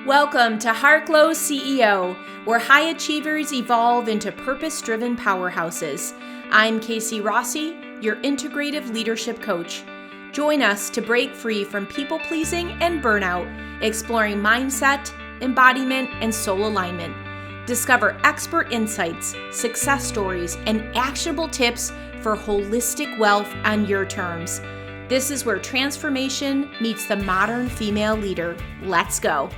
Welcome to Heartglow CEO, where high achievers evolve into purpose-driven powerhouses. I'm Kc Rossi, your Integrative Leadership Coach. Join us to break free from people-pleasing and burnout, exploring mindset, embodiment, and soul alignment. Discover expert insights, success stories, and actionable tips for holistic wealth on your terms. This is where transformation meets the modern female leader. Let's go.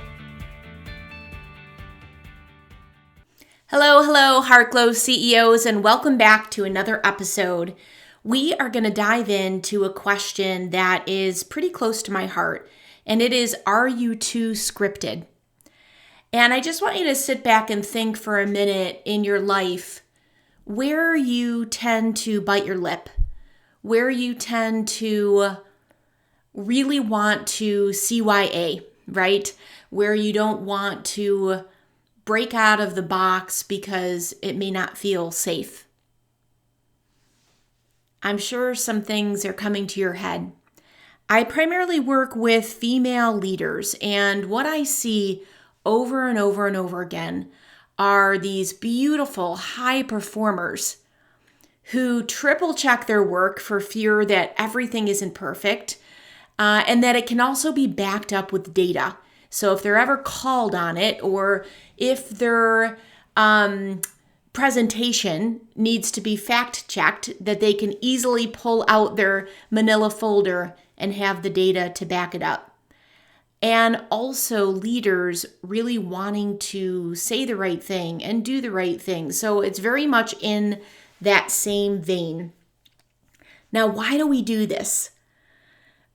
Hello, Heartglow CEOs, and welcome back to another episode. We are going to dive into a question that is pretty close to my heart, and it is, are you too scripted? And I just want you to sit back and think for a minute in your life where you tend to bite your lip, where you tend to really want to CYA, right? Where you don't want to break out of the box because it may not feel safe. I'm sure some things are coming to your head. I primarily work with female leaders, and what I see over and over and over again are these beautiful high performers who triple check their work for fear that everything isn't perfect, and that it can also be backed up with data. So if they're ever called on it, or if their presentation needs to be fact-checked, that they can easily pull out their manila folder and have the data to back it up. And also leaders really wanting to say the right thing and do the right thing. So it's very much in that same vein. Now, why do we do this?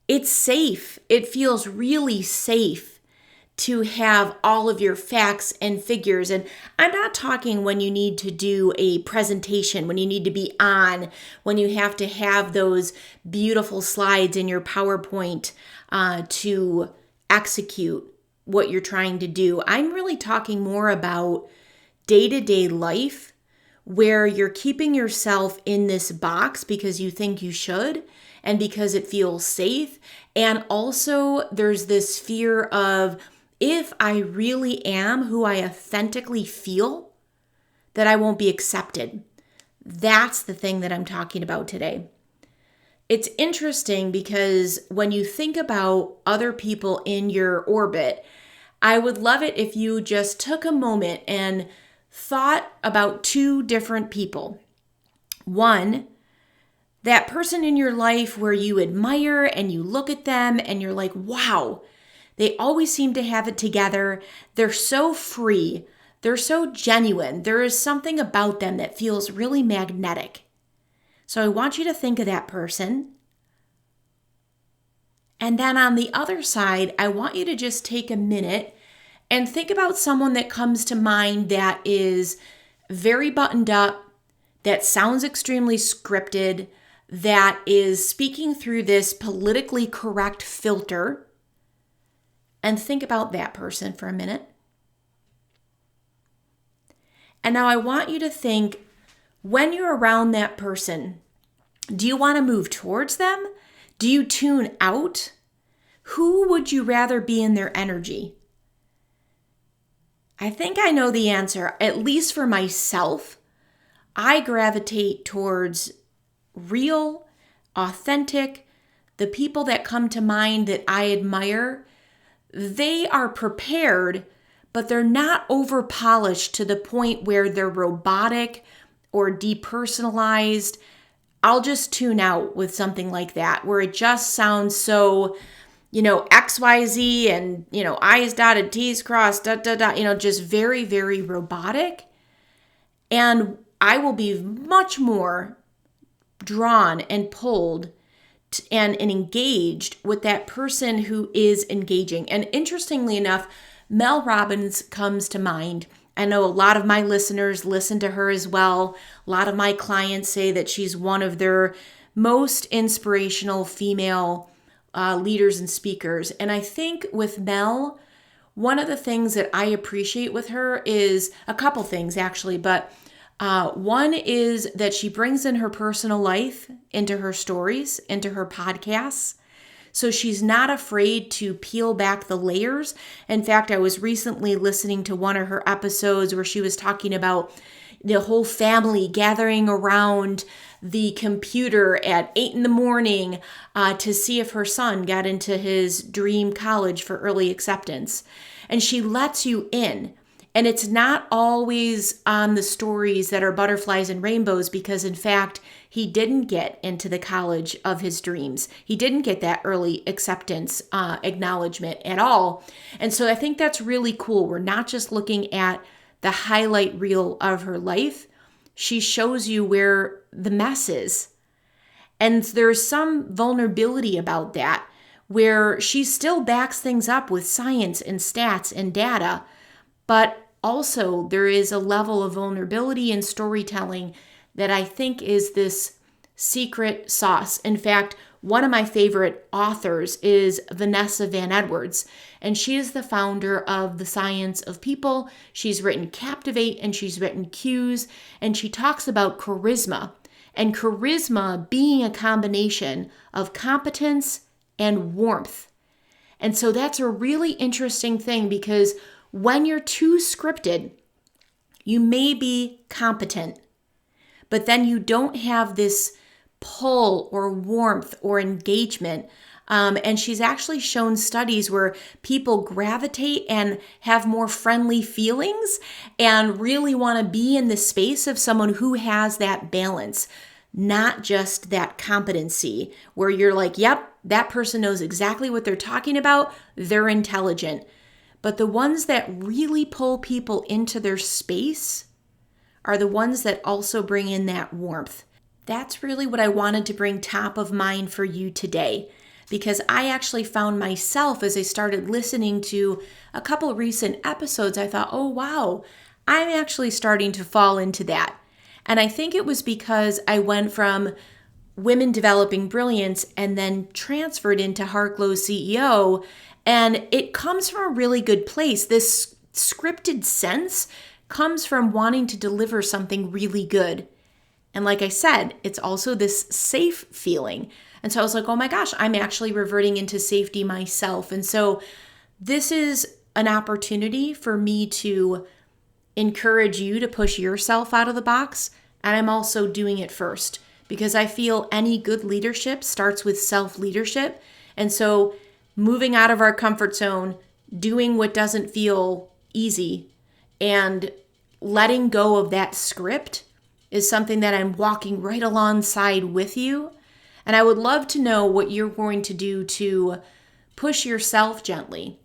It's safe. It feels really safe to have all of your facts and figures. And I'm not talking when you need to do a presentation, when you need to be on, when you have to have those beautiful slides in your PowerPoint to execute what you're trying to do. I'm really talking more about day-to-day life where you're keeping yourself in this box because you think you should and because it feels safe. And also there's this fear of, if I really am who I authentically feel, that I won't be accepted. That's the thing that I'm talking about today. It's interesting because when you think about other people in your orbit, I would love it if you just took a moment and thought about two different people. One, that person in your life where you admire and you look at them and you're like, wow, they always seem to have it together. They're so free. They're so genuine. There is something about them that feels really magnetic. So I want you to think of that person. And then on the other side, I want you to just take a minute and think about someone that comes to mind that is very buttoned up, that sounds extremely scripted, that is speaking through this politically correct filter. And think about that person for a minute. And now I want you to think, when you're around that person, do you want to move towards them? Do you tune out? Who would you rather be in their energy? I think I know the answer, at least for myself. I gravitate towards real, authentic, the people that come to mind that I admire. They are prepared, but they're not over-polished to the point where they're robotic or depersonalized. I'll just tune out with something like that, where it just sounds so, XYZ and, I's dotted, T's crossed, just very, very robotic. And I will be much more drawn and pulled and engaged with that person who is engaging. And interestingly enough, Mel Robbins comes to mind. I know a lot of my listeners listen to her as well. A lot of my clients say that she's one of their most inspirational female leaders and speakers. And I think with Mel, one of the things that I appreciate with her is a couple things actually, but one is that she brings in her personal life into her stories, into her podcasts. So she's not afraid to peel back the layers. In fact, I was recently listening to one of her episodes where she was talking about the whole family gathering around the computer at 8 in the morning to see if her son got into his dream college for early acceptance. And she lets you in. And it's not always on the stories that are butterflies and rainbows, because in fact, he didn't get into the college of his dreams. He didn't get that early acceptance acknowledgement at all. And so I think that's really cool. We're not just looking at the highlight reel of her life. She shows you where the mess is. And there's some vulnerability about that, where she still backs things up with science and stats and data, but also there is a level of vulnerability and storytelling that I think is this secret sauce. In fact, one of my favorite authors is Vanessa Van Edwards, and she is the founder of The Science of People. She's written Captivate and she's written Cues, and she talks about charisma, and charisma being a combination of competence and warmth. And so that's a really interesting thing, because when you're too scripted, you may be competent, but then you don't have this pull or warmth or engagement. And she's actually shown studies where people gravitate and have more friendly feelings and really want to be in the space of someone who has that balance, not just that competency where you're like, yep, that person knows exactly what they're talking about. They're intelligent. But the ones that really pull people into their space are the ones that also bring in that warmth. That's really what I wanted to bring top of mind for you today, because I actually found myself, as I started listening to a couple recent episodes, I thought, oh wow, I'm actually starting to fall into that. And I think it was because I went from Women Developing Brilliance and then transferred into Heart Glow CEO. And it comes from a really good place. This scripted sense comes from wanting to deliver something really good. And like I said, it's also this safe feeling. And so I was like, oh my gosh, I'm actually reverting into safety myself. And so this is an opportunity for me to encourage you to push yourself out of the box. And I'm also doing it first, because I feel any good leadership starts with self-leadership. And so moving out of our comfort zone, doing what doesn't feel easy, and letting go of that script is something that I'm walking right alongside with you. And I would love to know what you're going to do to push yourself gently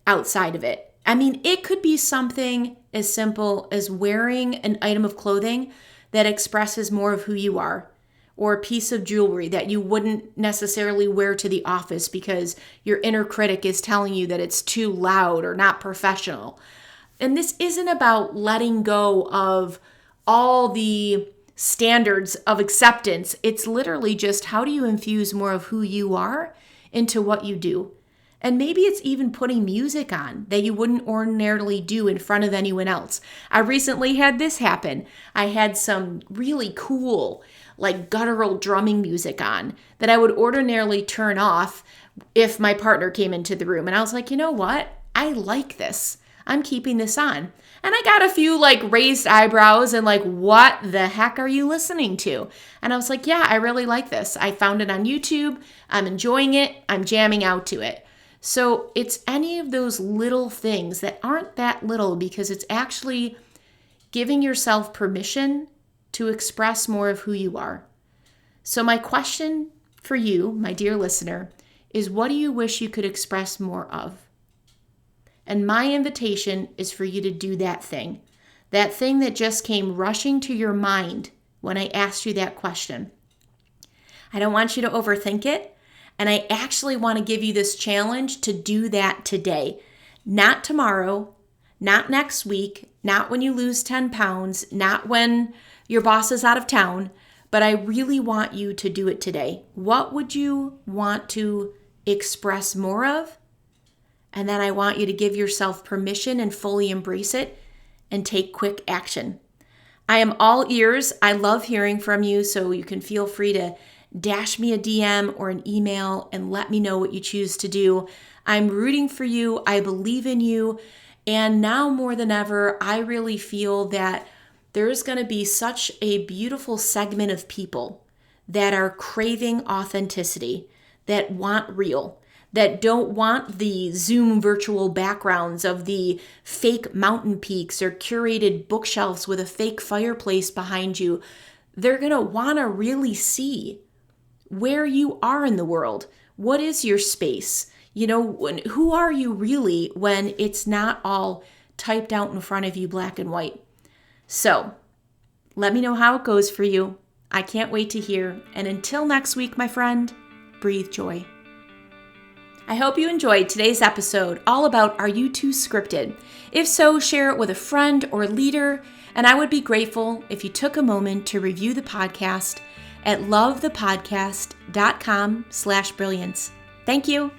outside of it. I mean, it could be something as simple as wearing an item of clothing that expresses more of who you are, or a piece of jewelry that you wouldn't necessarily wear to the office because your inner critic is telling you that it's too loud or not professional. And this isn't about letting go of all the standards of acceptance. It's literally just, how do you infuse more of who you are into what you do? And maybe it's even putting music on that you wouldn't ordinarily do in front of anyone else. I recently had this happen. I had some really cool, like guttural drumming music on that I would ordinarily turn off if my partner came into the room. And I was like, you know what? I like this. I'm keeping this on. And I got a few like raised eyebrows and like, what the heck are you listening to? And I was like, yeah, I really like this. I found it on YouTube. I'm enjoying it. I'm jamming out to it. So it's any of those little things that aren't that little, because it's actually giving yourself permission to express more of who you are. So my question for you, my dear listener, is, what do you wish you could express more of? And my invitation is for you to do that thing that just came rushing to your mind when I asked you that question. I don't want you to overthink it. And I actually want to give you this challenge to do that today, not tomorrow, not next week, not when you lose 10 pounds, not when your boss is out of town, but I really want you to do it today. What would you want to express more of? And then I want you to give yourself permission and fully embrace it and take quick action. I am all ears. I love hearing from you, so you can feel free to dash me a DM or an email and let me know what you choose to do. I'm rooting for you. I believe in you. And now more than ever, I really feel that there's going to be such a beautiful segment of people that are craving authenticity, that want real, that don't want the Zoom virtual backgrounds of the fake mountain peaks or curated bookshelves with a fake fireplace behind you. They're going to want to really see where you are in the world. What is your space? Who are you really when it's not all typed out in front of you black and white? So let me know how it goes for you. I can't wait to hear. And until next week, my friend, breathe joy. I hope you enjoyed today's episode all about Are You Too Scripted? If so, share it with a friend or leader, and I would be grateful if you took a moment to review the podcast at lovethepodcast.com/brilliance. Thank you.